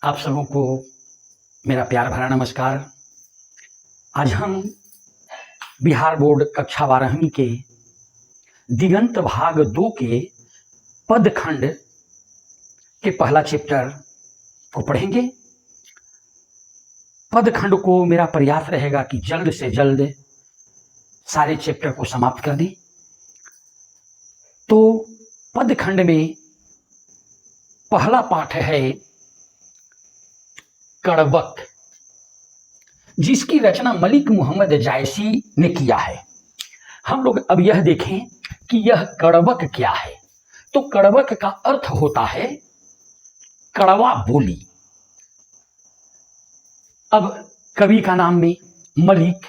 आप सबों को मेरा प्यार भरा नमस्कार। आज हम बिहार बोर्ड कक्षा 12वीं के दिगंत भाग 2 के पद खंड के पहला चैप्टर को पढ़ेंगे। पद खंड को मेरा प्रयास रहेगा कि जल्द से जल्द सारे चैप्टर को समाप्त कर दें। तो पद खंड में पहला पाठ है कड़बक, जिसकी रचना मलिक मोहम्मद जायसी ने किया है। हम लोग अब यह देखें कि यह कड़बक क्या है। तो कड़बक का अर्थ होता है कड़वा बोली। अब कवि का नाम में मलिक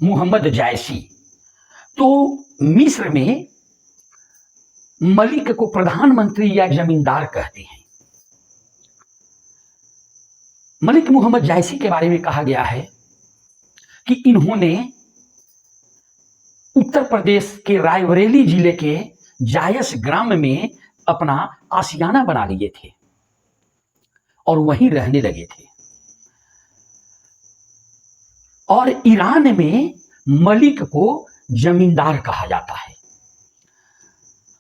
मोहम्मद जायसी। तो मिस्र में मलिक को प्रधानमंत्री या जमींदार कहते हैं। मलिक मोहम्मद जायसी के बारे में कहा गया है कि इन्होंने उत्तर प्रदेश के रायबरेली जिले के जायस ग्राम में अपना आशियाना बना लिए थे और वहीं रहने लगे थे। और ईरान में मलिक को जमींदार कहा जाता है।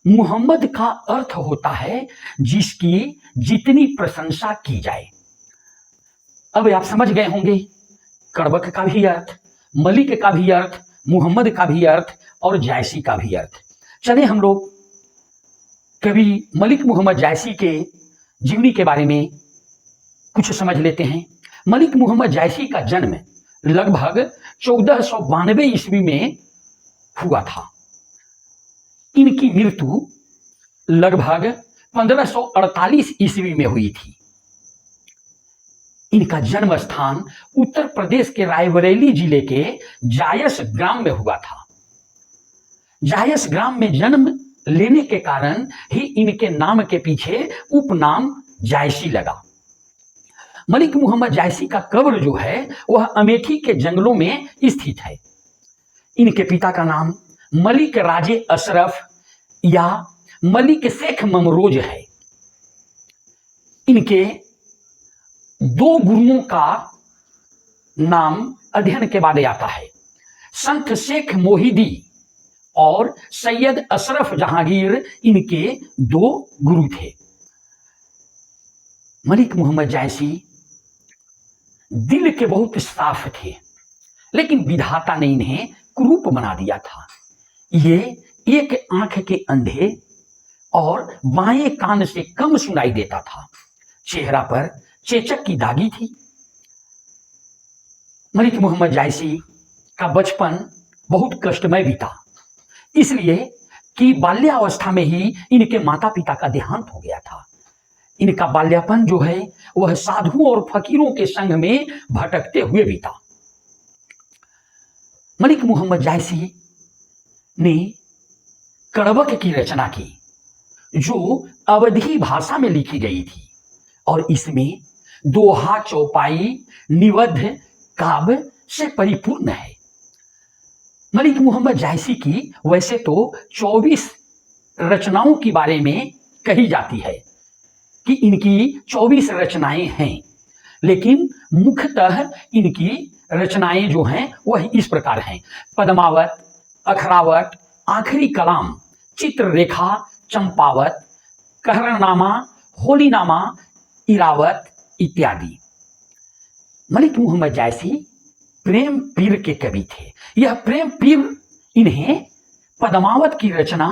मोहम्मद का अर्थ होता है जिसकी जितनी प्रशंसा की जाए। अब आप समझ गए होंगे कड़बक का भी अर्थ, मलिक का भी अर्थ, मोहम्मद का भी अर्थ और जायसी का भी अर्थ। चले हम लोग कवि मलिक मोहम्मद जायसी के जीवनी के बारे में कुछ समझ लेते हैं। मलिक मोहम्मद जायसी का जन्म लगभग 1492 ईस्वी में हुआ था। इनकी मृत्यु लगभग 1548 ईस्वी में हुई थी। इनका जन्म स्थान उत्तर प्रदेश के रायबरेली जिले के जायस ग्राम में हुआ था। जायस ग्राम में जन्म लेने के कारण ही इनके नाम के पीछे उपनाम जायसी लगा। मलिक मोहम्मद जायसी का कब्र जो है वह अमेठी के जंगलों में स्थित है। इनके पिता का नाम मलिक राजे अशरफ या मलिक शेख ममरोज है। इनके दो गुरुओं का नाम अध्ययन के बाद आता है। संत शेख मोहिदी और सैयद अशरफ जहांगीर इनके दो गुरु थे। मलिक मोहम्मद जायसी दिल के बहुत साफ थे, लेकिन विधाता ने इन्हें कुरूप बना दिया था। ये एक आंख के अंधे और बाएं कान से कम सुनाई देता था। चेहरा पर चेचक की दागी थी। मलिक मोहम्मद जायसी का बचपन बहुत कष्टमय बीता, इसलिए कि बाल्यावस्था में ही इनके माता पिता का देहांत हो गया था। इनका बाल्यापन जो है वह साधुओं और फकीरों के संग में भटकते हुए बीता। मलिक मोहम्मद जायसी ने कड़बक की रचना की, जो अवधी भाषा में लिखी गई थी और इसमें दोहा, चौपाई, निबद्ध, काव्य से परिपूर्ण है। मलिक मोहम्मद जायसी की वैसे तो 24 रचनाओं के बारे में कही जाती है कि इनकी 24 रचनाएं हैं, लेकिन मुख्यतः इनकी रचनाएं जो हैं वह इस प्रकार हैं: पद्मावत, अखरावत, आखिरी कलाम, चित्ररेखा, चंपावत, कहरनामा, होलीनामा, इरावत इत्यादि। मलिक मोहम्मद जायसी प्रेम पीर के कवि थे। यह प्रेम पीर इन्हें पद्मावत की रचना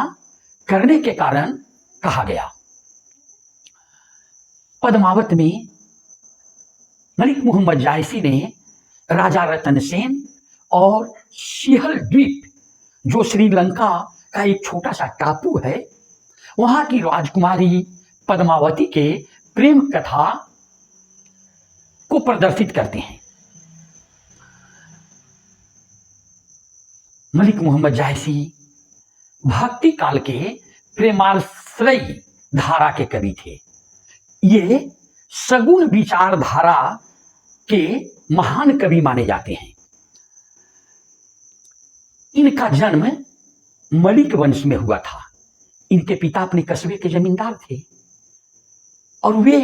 करने के कारण कहा गया। पद्मावत में मलिक मोहम्मद जायसी ने राजा रतन सेन और सिंहल द्वीप, जो श्रीलंका का एक छोटा सा टापू है, वहां की राजकुमारी पद्मावती के प्रेम कथा को प्रदर्शित करते हैं। मलिक मोहम्मद जायसी भक्ति काल के प्रेमाश्रयी धारा के कवि थे। ये सगुण विचारधारा के महान कवि माने जाते हैं। इनका जन्म मलिक वंश में हुआ था। इनके पिता अपने कस्बे के जमींदार थे और वे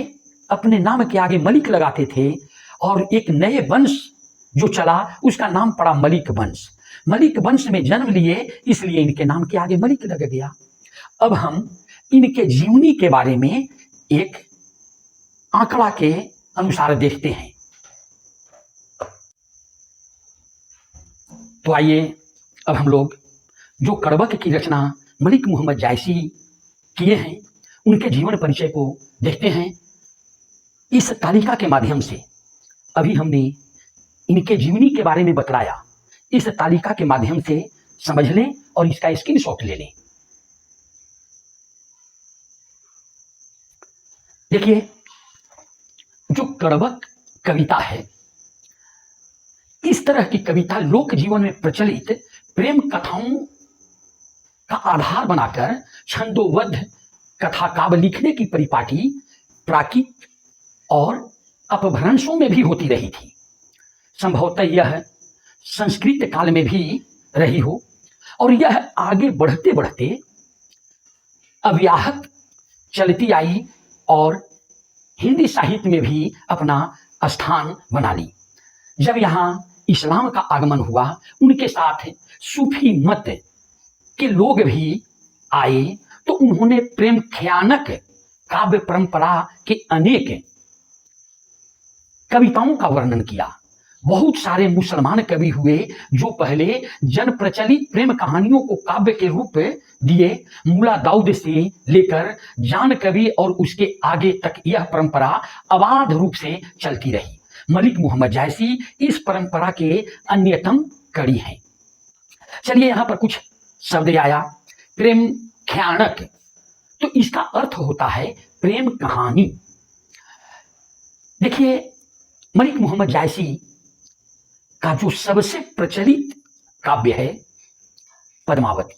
अपने नाम के आगे मलिक लगाते थे और एक नए वंश जो चला उसका नाम पड़ा मलिक वंश। मलिक वंश में जन्म लिए इसलिए इनके नाम के आगे मलिक लग गया। अब हम इनके जीवनी के बारे में एक आंकड़ा के अनुसार देखते हैं। तो आइए अब हम लोग जो कड़बक की रचना मलिक मोहम्मद जायसी किए हैं उनके जीवन परिचय को देखते हैं। इस तालिका के माध्यम से अभी हमने इनके जीवनी के बारे में बतलाया, इस तालिका के माध्यम से समझ लें और इसका स्क्रीनशॉट ले लें। देखिए, जो कड़बक कविता है, इस तरह की कविता लोक जीवन में प्रचलित प्रेम कथाओं का आधार बनाकर छंदोबद्ध कथा काव्य लिखने की परिपाटी प्राकृत और अपभ्रंशों में भी होती रही थी। संभवतः यह संस्कृत काल में भी रही हो और यह आगे बढ़ते बढ़ते अव्याहत चलती आई और हिंदी साहित्य में भी अपना स्थान बना ली। जब यहाँ इस्लाम का आगमन हुआ, उनके साथ सूफी मत के लोग भी आए, तो उन्होंने प्रेम ख्यानक काव्य परंपरा के अनेक कविताओं का वर्णन किया। बहुत सारे मुसलमान कवि हुए जो पहले जन प्रचलित प्रेम कहानियों को काव्य के रूप दिए। मुला दाऊद से लेकर जान कवि और उसके आगे तक यह परंपरा अबाध रूप से चलती रही। मलिक मोहम्मद जायसी इस परंपरा के अन्यतम कड़ी हैं। चलिए, यहां पर कुछ शब्द आया, प्रेम ख्यानक, तो इसका अर्थ होता है प्रेम कहानी। देखिए, मलिक मोहम्मद जायसी का जो सबसे प्रचलित काव्य है पद्मावती।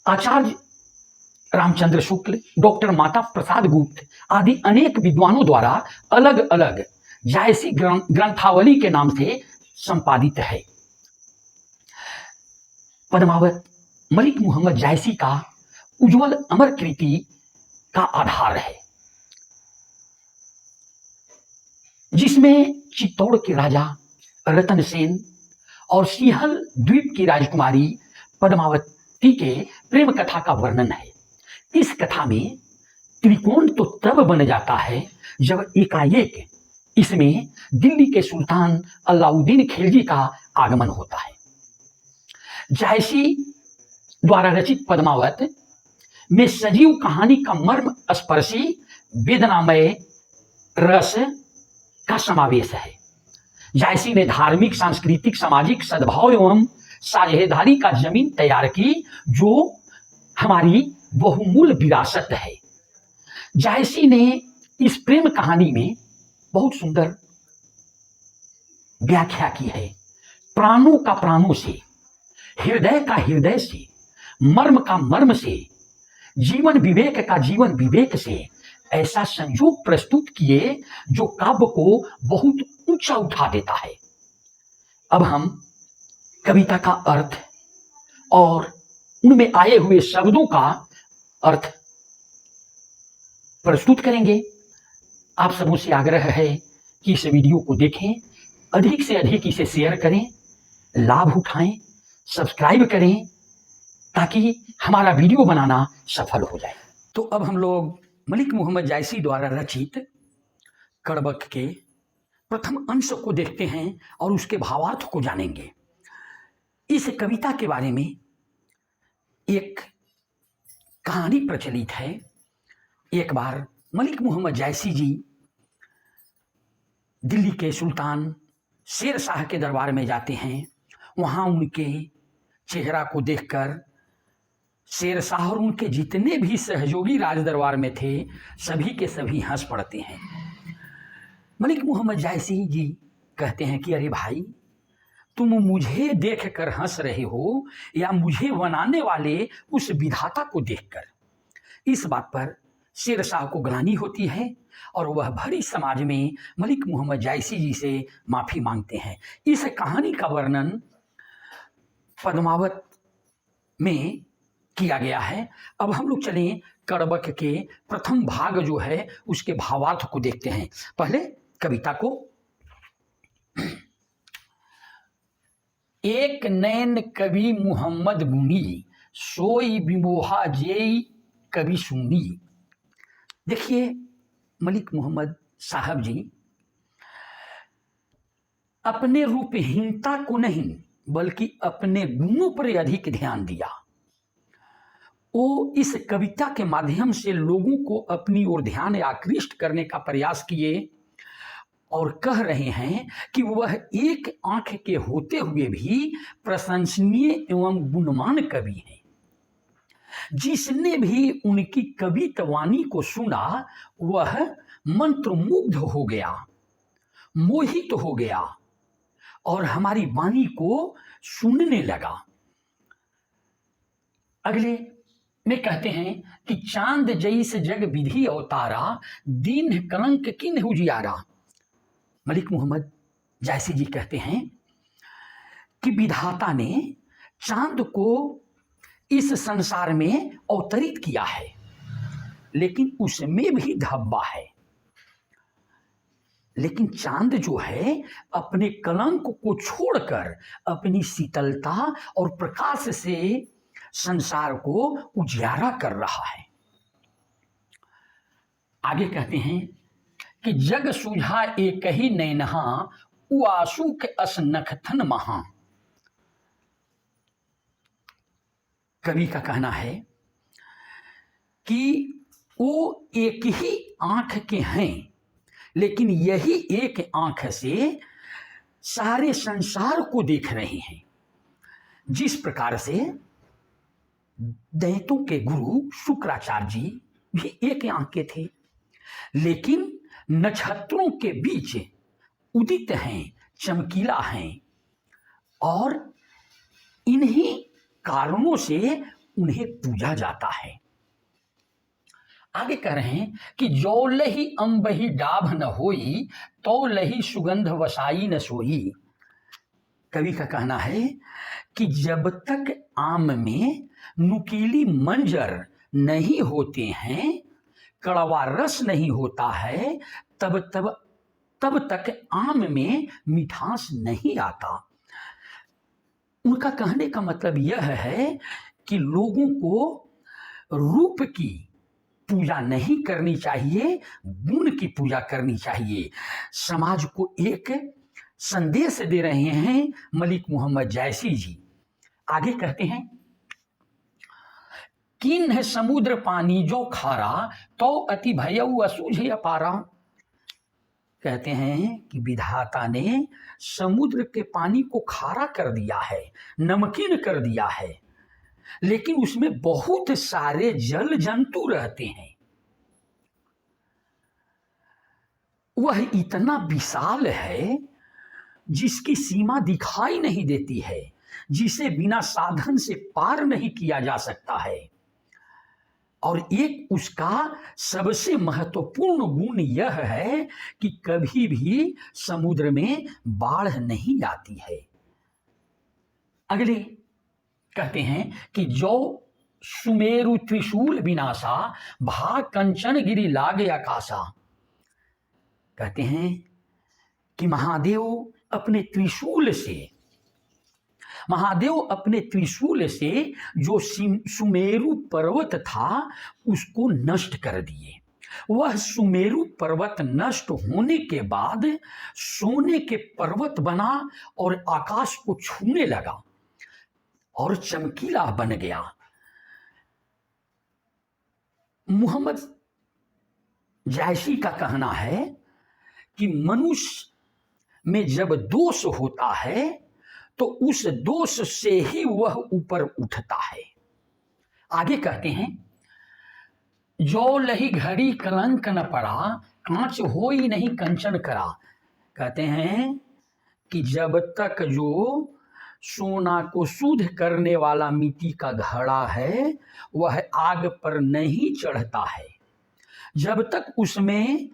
आचार्य रामचंद्र शुक्ल, डॉक्टर माता प्रसाद गुप्त आदि अनेक विद्वानों द्वारा अलग अलग जायसी ग्रंथावली के नाम से संपादित है। पद्मावत मलिक मोहम्मद जायसी का उज्जवल अमर कृति का आधार है, जिसमें चित्तौड़ के राजा रतन सेन और सिंहल द्वीप की राजकुमारी पद्मावती के प्रेम कथा का वर्णन है। इस कथा में त्रिकोण तो तब बन जाता है जब एकाएक इसमें दिल्ली के सुल्तान अलाउद्दीन खिलजी का आगमन होता है। जायसी द्वारा रचित पद्मावत में सजीव कहानी का मर्म स्पर्शी वेदनामय रस का समावेश है। जायसी ने धार्मिक, सांस्कृतिक, सामाजिक सद्भाव एवं साझेदारी का जमीन तैयार की, जो हमारी बहुमूल्य विरासत है। जायसी ने इस प्रेम कहानी में बहुत सुंदर व्याख्या की है। प्राणों का प्राणों से, हृदय का हृदय से, मर्म का मर्म से, जीवन विवेक का जीवन विवेक से ऐसा संयोग प्रस्तुत किए जो काव्य को बहुत ऊंचा उठा देता है। अब हम कविता का अर्थ और उनमें आए हुए शब्दों का अर्थ प्रस्तुत करेंगे। आप सबों से आग्रह है कि इस वीडियो को देखें, अधिक से अधिक इसे शेयर करें, लाभ उठाएं, सब्सक्राइब करें, ताकि हमारा वीडियो बनाना सफल हो जाए। तो अब हम लोग मलिक मोहम्मद जायसी द्वारा रचित कड़बक के प्रथम अंश को देखते हैं और उसके भावार्थ को जानेंगे। इस कविता के बारे में एक कहानी प्रचलित है। एक बार मलिक मोहम्मद जायसी जी दिल्ली के सुल्तान शेर शाह के दरबार में जाते हैं। वहाँ उनके चेहरा को देखकर शेर शाह और उनके जितने भी सहयोगी राज दरबार में थे सभी के सभी हंस पड़ते हैं। मलिक मोहम्मद जायसी जी कहते हैं कि अरे भाई, तुम मुझे देखकर हंस रहे हो या मुझे बनाने वाले उस विधाता को देखकर। इस बात पर शेर शाह को ग्लानि होती है और वह भरी समाज में मलिक मोहम्मद जायसी जी से माफी मांगते हैं। इस कहानी का वर्णन पद्मावत में किया गया है। अब हम लोग चलें कड़बक के प्रथम भाग जो है उसके भावार्थ को देखते हैं। पहले कविता को। एक नैन कवि मुहम्मद गुनी, सोई विमोहा जेई कवि सुनी। देखिए मलिक मोहम्मद साहब जी अपने रूपहीनता को नहीं बल्कि अपने गुणों पर अधिक ध्यान दिया। वो इस कविता के माध्यम से लोगों को अपनी ओर ध्यान आकृष्ट करने का प्रयास किए और कह रहे हैं कि वह एक आंख के होते हुए भी प्रशंसनीय एवं गुणवान कवि हैं। जिसने भी उनकी कवित्वाणी को सुना वह मंत्रमुग्ध हो गया, मोहित हो गया और हमारी वाणी को सुनने लगा। अगले में कहते हैं कि चांद जैस जग विधि अवतारा, दीन कलंक किन उजियारा। मलिक मोहम्मद जायसी जी कहते हैं कि विधाता ने चांद को इस संसार में अवतरित किया है, लेकिन उसमें भी धब्बा है। लेकिन चांद जो है अपने कलंक को छोड़कर अपनी शीतलता और प्रकाश से संसार को उजियारा कर रहा है। आगे कहते हैं कि जग सुझा एक ही नैनहा, उआसु के अस नखथन महा। कवि का कहना है कि वो एक ही आंख के हैं, लेकिन यही एक आंख से सारे संसार को देख रहे हैं। जिस प्रकार से दैत्यों के गुरु शुक्राचार्य जी भी एक आंख के थे, लेकिन नक्षत्रों के बीच उदित हैं, चमकीला हैं और इन्हीं कारणों से उन्हें पूजा जाता है। आगे कह रहे हैं कि जो लही अम्बही डाभ न होई, तो लही सुगंध वसाई न सोई। कवि का कहना है कि जब तक आम में नुकीली मंजर नहीं होते हैं, कड़वा रस नहीं होता है, तब तक आम में मिठास नहीं आता। उनका कहने का मतलब यह है कि लोगों को रूप की पूजा नहीं करनी चाहिए, गुण की पूजा करनी चाहिए। समाज को एक संदेश दे रहे हैं मलिक मोहम्मद जायसी जी। आगे कहते हैं, किन है समुद्र पानी जो खारा, तो अति भयउ असुझ अपारा। कहते हैं कि विधाता ने समुद्र के पानी को खारा कर दिया है, नमकीन कर दिया है, लेकिन उसमें बहुत सारे जल जंतु रहते हैं। वह इतना विशाल है जिसकी सीमा दिखाई नहीं देती है, जिसे बिना साधन से पार नहीं किया जा सकता है। और एक उसका सबसे महत्वपूर्ण गुण यह है कि कभी भी समुद्र में बाढ़ नहीं आती है। अगले कहते हैं कि जो सुमेरु त्रिशूल विनाशा, भा कंचन गिरी लागे आकाशा। कहते हैं कि महादेव अपने त्रिशूल से जो सुमेरु पर्वत था उसको नष्ट कर दिए। वह सुमेरु पर्वत नष्ट होने के बाद सोने के पर्वत बना और आकाश को छूने लगा और चमकीला बन गया। मोहम्मद जायसी का कहना है कि मनुष्य में जब दोष होता है तो उस दोष से ही वह ऊपर उठता है। आगे कहते हैं, जो लही घड़ी कलंक न पड़ा, कांच होई नहीं कंचन करा। कहते हैं कि जब तक जो सोना को शुद्ध करने वाला मिट्टी का घड़ा है वह आग पर नहीं चढ़ता है, जब तक उसमें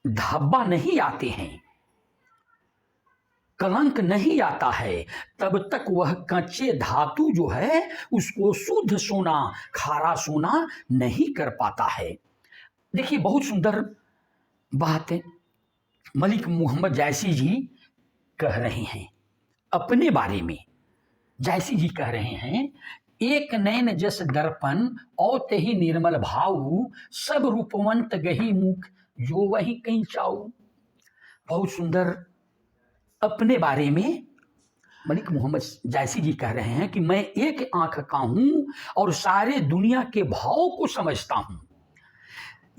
धब्बा नहीं आते हैं, कलंक नहीं आता है तब तक वह कच्चे धातु जो है उसको शुद्ध सोना, खारा सोना नहीं कर पाता है। देखिए बहुत सुंदर बात है मलिक मोहम्मद जायसी जी कह रहे हैं अपने बारे में। जायसी जी कह रहे हैं, एक नैन जस दर्पण औत ही निर्मल भाऊ, सब रूपवंत गही मुख जो वही कहीं चाऊ। बहुत सुंदर अपने बारे में मलिक मोहम्मद जायसी जी कह रहे हैं कि मैं एक आंख का हूं और सारे दुनिया के भाव को समझता हूं।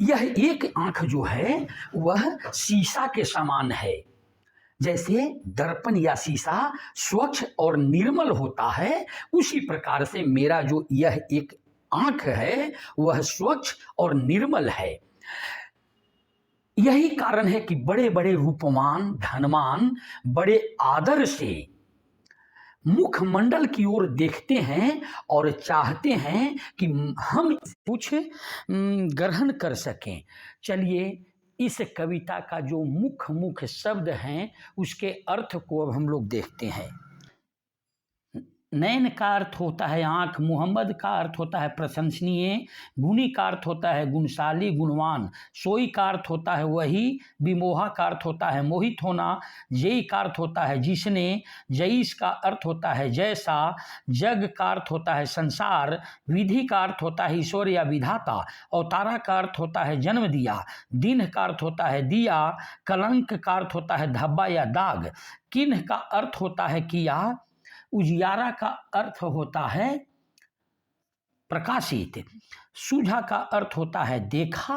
यह एक आंख जो है वह शीशा के समान है। जैसे दर्पण या शीशा स्वच्छ और निर्मल होता है, उसी प्रकार से मेरा जो यह एक आंख है वह स्वच्छ और निर्मल है। यही कारण है कि बड़े बड़े रूपवान, धनवान बड़े आदर से मुखमंडल की ओर देखते हैं और चाहते हैं कि हम कुछ ग्रहण कर सकें। चलिए इस कविता का जो मुख्य शब्द हैं उसके अर्थ को अब हम लोग देखते हैं। नैन का अर्थ होता है आँख, मोहम्मद का अर्थ होता है प्रशंसनीय, गुणी का अर्थ होता है गुणशाली, गुणवान, सोई का अर्थ होता है वही, विमोहा का अर्थ होता है मोहित होना, जयी का अर्थ होता है जिसने, जईस का अर्थ होता है जैसा, जग का अर्थ होता है संसार, विधि का अर्थ होता है ईश्वर या विधाता, अवतारा का अर्थ होता है जन्म दिया, दिन का अर्थ होता है दिया, कलंक का अर्थ होता है धब्बा या दाग, किन्ह का अर्थ होता है किया, उजियारा का अर्थ होता है प्रकाशित, सूझा का अर्थ होता है देखा,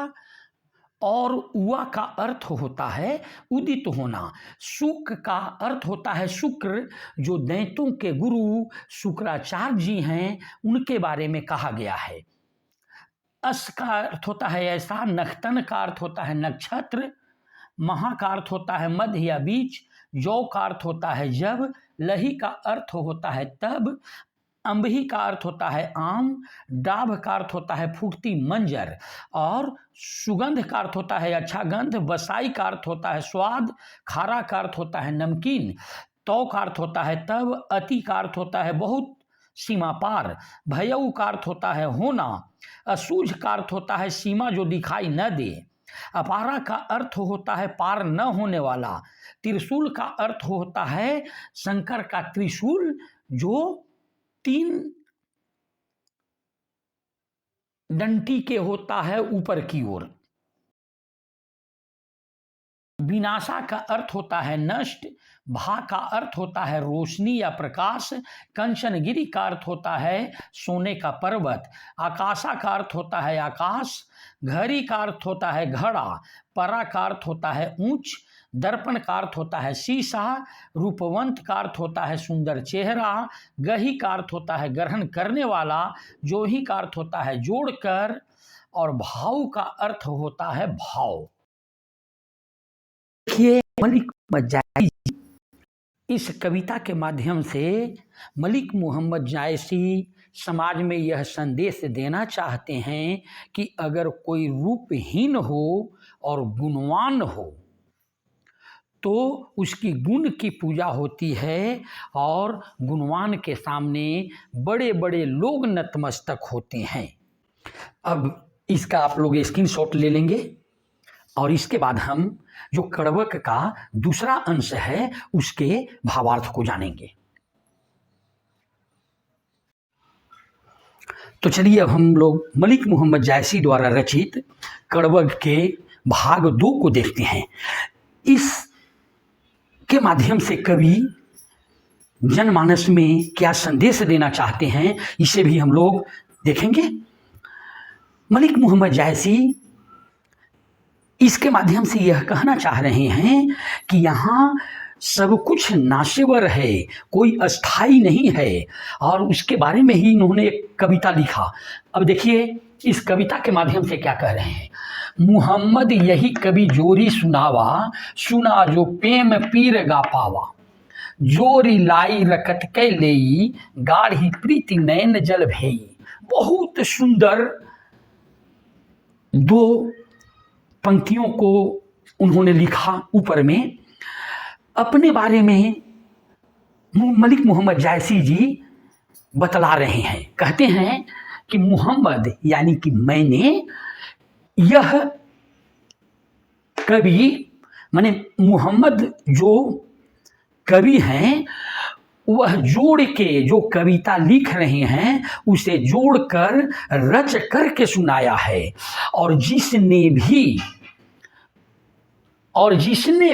और उआ का अर्थ होता है उदित होना। शुक का अर्थ होता है शुक्र, जो दैत्यों के गुरु शुक्राचार्य जी हैं उनके बारे में कहा गया है। अस का अर्थ होता है ऐसा, नखतन का अर्थ होता है नक्षत्र, महा का अर्थ होता है मध्य या बीच, जौ का अर्थ होता है जब, लही का अर्थ होता है तब, अंबही का अर्थ होता है आम, डाभ का अर्थ होता है फूटती मंजर, और सुगंध का अर्थ होता है अच्छा गंध, बसाई का अर्थ होता है स्वाद, खारा का अर्थ होता है नमकीन, तौ का अर्थ होता है तब, अति का अर्थ होता है बहुत सीमा पार, भयऊ का अर्थ होता है होना, असूझ का अर्थ होता है सीमा जो दिखाई न दे, अपारा का अर्थ होता है पार न होने वाला, त्रिशूल का अर्थ होता है शंकर का त्रिशूल जो 3 डंटी के होता है ऊपर की ओर। विनाशा का अर्थ होता है नष्ट, भा का अर्थ होता है रोशनी या प्रकाश, कंचनगिरी का अर्थ होता है सोने का पर्वत, आकाशा का अर्थ होता है आकाश, घड़ी का अर्थ होता है घड़ा, परा का अर्थ होता है ऊंच, दर्पण का अर्थ होता है शीशा, रूपवंत का अर्थ होता है सुंदर चेहरा, गही का अर्थ होता है ग्रहण करने वाला, जोही का अर्थ होता है जोड़कर, और भाव का अर्थ होता है भाव। देखिए मलिक मोहम्मद जायसी इस कविता के माध्यम से मलिक मोहम्मद जायसी समाज में यह संदेश देना चाहते हैं कि अगर कोई रूपहीन हो और गुणवान हो तो उसकी गुण की पूजा होती है, और गुणवान के सामने बड़े बड़े लोग नतमस्तक होते हैं। अब इसका आप लोग स्क्रीनशॉट ले लेंगे और इसके बाद हम जो कड़वक का दूसरा अंश है उसके भावार्थ को जानेंगे। तो चलिए अब हम लोग मलिक मोहम्मद जायसी द्वारा रचित कड़वक के भाग 2 को देखते हैं। इस के माध्यम से कवि जनमानस में क्या संदेश देना चाहते हैं इसे भी हम लोग देखेंगे। मलिक मोहम्मद जायसी इसके माध्यम से यह कहना चाह रहे हैं कि यहाँ सब कुछ नाश्वर है, कोई अस्थाई नहीं है, और उसके बारे में ही इन्होंने एक कविता लिखा। अब देखिए इस कविता के माध्यम से क्या कह रहे हैं। मुहम्मद यही कवि जोरी सुनावा, सुना जो प्रेम पीर गा पावा, जोरी लाई रकत कै लेई, गाढ़ी प्रीति नैन जल भई। बहुत सुंदर 2 पंक्तियों को उन्होंने लिखा ऊपर में। अपने बारे में मलिक मोहम्मद जायसी जी बतला रहे हैं। कहते हैं कि मोहम्मद यानी कि मैंने यह कवि माने मोहम्मद जो कवि हैं वह जोड़ के जो कविता लिख रहे हैं उसे जोड़कर रच करके सुनाया है। और जिसने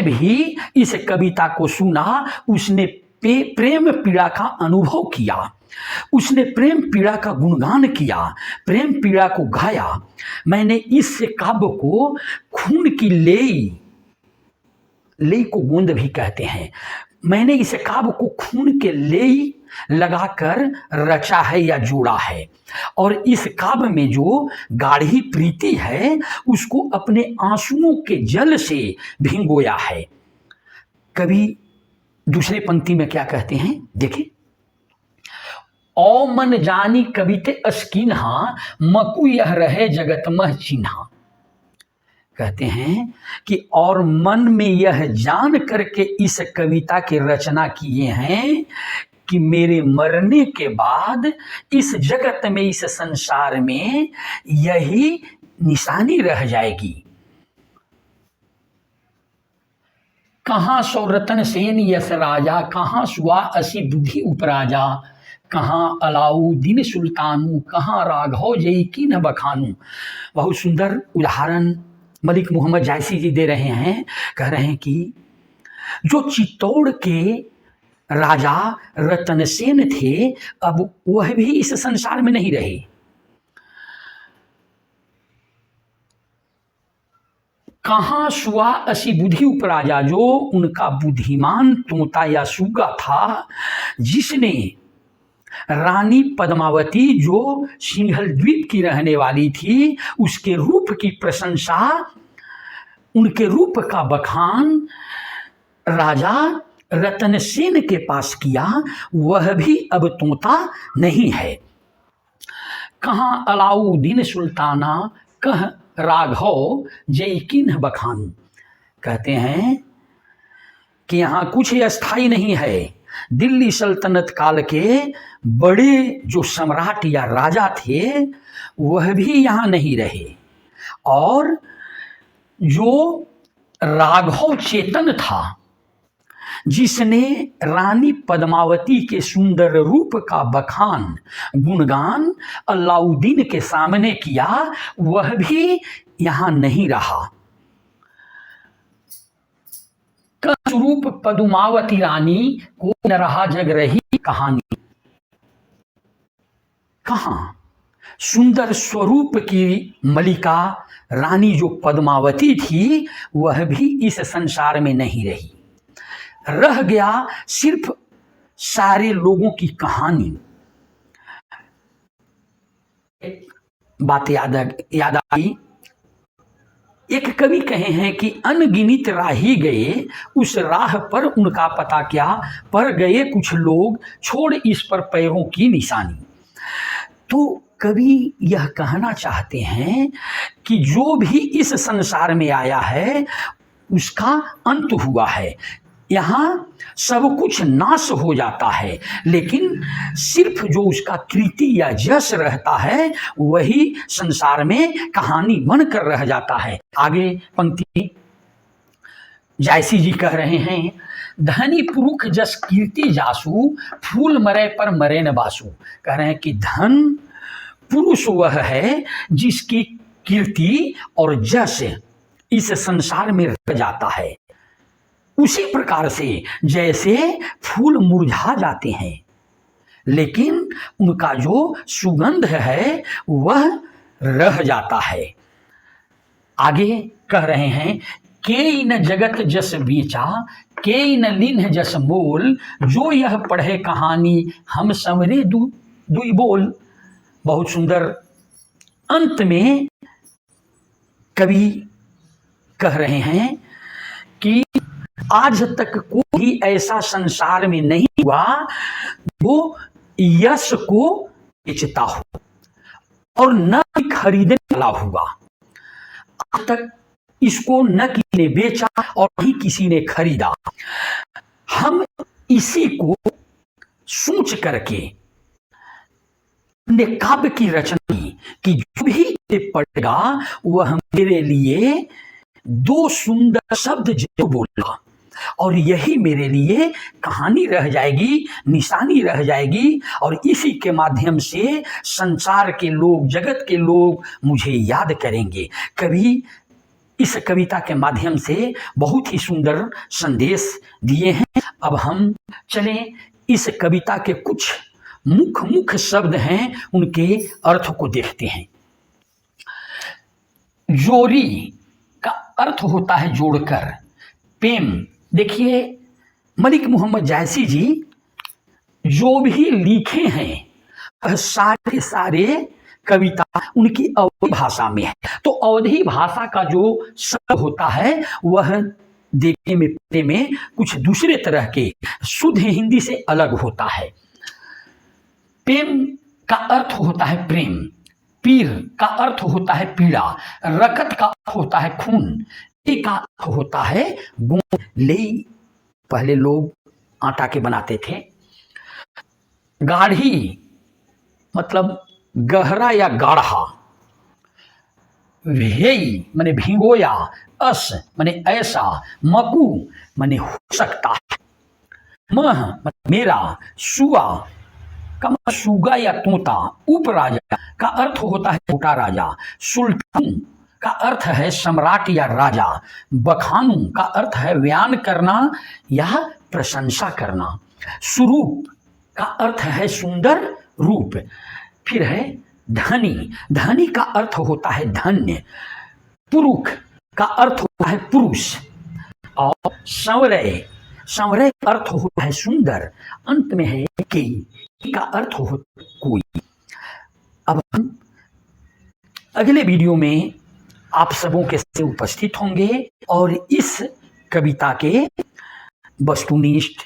भी इस कविता को सुना उसने प्रेम पीड़ा का अनुभव किया, उसने प्रेम पीड़ा का गुणगान किया, प्रेम पीड़ा को गाया। मैंने इस काव्य को खून की लेई को गोंद भी कहते हैं। मैंने इस काव्य को खून के लेई लगाकर रचा है या जोड़ा है, और इस काव्य में जो गाढ़ी प्रीति है उसको अपने आंसुओं के जल से भिंगोया है। कवि दूसरे पंक्ति में क्या कहते हैं, देखिए, औ मन जानी कविते अस्किन्हा मकु यह रहे जगत मह चिन्हा। कहते हैं कि और मन में यह जान करके इस कविता की रचना किए हैं कि मेरे मरने के बाद इस जगत में, इस संसार में यही निशानी रह जाएगी। कहाँ सौ रतन सेन यस राजा, कहाँ सुआ असी बुद्धि उपराजा, कहाँ अलाउद्दीन सुल्तानू, कहाँ राघव जई की न बखानू। बहुत सुंदर उदाहरण मलिक मोहम्मद जायसी जी दे रहे हैं। कह रहे हैं कि जो चित्तौड़ के राजा रतनसेन थे अब वह भी इस संसार में नहीं रहे। कहाँ सुआ असी बुद्धि उपराजा, जो उनका बुद्धिमान तोता या सूगा था जिसने रानी पद्मावती जो सिंघल द्वीप की रहने वाली थी उसके रूप की प्रशंसा, उनके रूप का बखान राजा रतनसेन के पास किया, वह भी अब तोता नहीं है। कहाँ अलाउद्दीन सुल्ताना, कह राघव जय किन्ह बखानू। कहते हैं कि यहाँ कुछ अस्थाई नहीं है। दिल्ली सल्तनत काल के बड़े जो सम्राट या राजा थे वह भी यहाँ नहीं रहे, और जो राघव चेतन था जिसने रानी पद्मावती के सुंदर रूप का बखान गुणगान अलाउद्दीन के सामने किया, वह भी यहाँ नहीं रहा। स्वरूप पद्मावती रानी को न रहा जग रही कहानी। कहाँ सुंदर स्वरूप की मलिका रानी जो पद्मावती थी वह भी इस संसार में नहीं रही। रह गया सिर्फ सारे लोगों की कहानी। बात याद आई, एक कवि कहे हैं कि अनगिनित राही गए, उस राह पर उनका पता क्या, पर गए कुछ लोग छोड़ इस पर पैरों की निशानी। तो कवि यह कहना चाहते हैं कि जो भी इस संसार में आया है उसका अंत हुआ है। यहाँ सब कुछ नाश हो जाता है, लेकिन सिर्फ जो उसका कृति या यश रहता है वही संसार में कहानी बनकर रह जाता है। आगे पंक्ति जायसी जी कह रहे हैं, धनी पुरुष जस कीर्ति जासु, फूल मरे पर मरे न बासु। कह रहे हैं कि धन पुरुष वह है जिसकी कीर्ति और यश इस संसार में रह जाता है। उसी प्रकार से जैसे फूल मुरझा जाते हैं लेकिन उनका जो सुगंध है वह रह जाता है। आगे कह रहे हैं, के न जगत जस बेचा, के न लिन्ह जस मोल, जो यह पढ़े कहानी हम समरे दुई बोल। बहुत सुंदर अंत में कवि कह रहे हैं कि आज तक कोई ऐसा संसार में नहीं हुआ वो यश को बेचता हो और न खरीदने वाला हुआ। आज तक इसको न किसी ने बेचा और न ही किसी ने खरीदा। हम इसी को सोच करके ने काव्य की रचना की कि जो भी इसे पढ़ेगा वह मेरे लिए दो सुंदर शब्द जरूर बोलेगा और यही मेरे लिए कहानी रह जाएगी, निशानी रह जाएगी और इसी के माध्यम से संसार के लोग, जगत के लोग मुझे याद करेंगे। कवि इस कविता के माध्यम से बहुत ही सुंदर संदेश दिए हैं। अब हम चलें इस कविता के कुछ मुख्य शब्द हैं, उनके अर्थ को देखते हैं। जोरी का अर्थ होता है जोड़कर, प्रेम। देखिए मलिक मोहम्मद जायसी जी जो भी लिखे हैं वह सारे सारे कविता उनकी अवधी भाषा में है। तो अवधी भाषा का जो शब्द होता है वह देखने में पढ़ने में कुछ दूसरे तरह के शुद्ध हिंदी से अलग होता है। प्रेम का अर्थ होता है प्रेम, पीर का अर्थ होता है पीड़ा, रकत का अर्थ होता है खून, ले का अर्थ होता है गुण। ले पहले लोग आटा के बनाते थे। गाढ़ी मतलब गहरा या गाढ़ा। भेई माने भिगोया, अस माने ऐसा, मकू माने हो सकता है, मह मेरा, सुआ का सुगा या तोता, उपराजा का अर्थ होता है छोटा राजा, सुल्तान का अर्थ है सम्राट या राजा, बखानू का अर्थ है बयान करना या प्रशंसा करना, स्वरूप का अर्थ है सुंदर रूप। फिर है धनी, धनी का अर्थ होता है धन्य, पुरुष का अर्थ होता है पुरुष और संवरय, संवरय का अर्थ होता है सुंदर। अंत में है कि का अर्थ होता है कोई। अब हम अगले वीडियो में आप सबों के साथ उपस्थित होंगे और इस कविता के वस्तुनिष्ठ,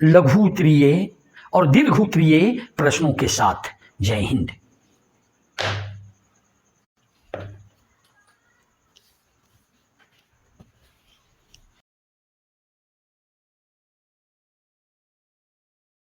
लघु उत्तरीय और दीर्घ उत्तरीय प्रश्नों के साथ। जय हिंद।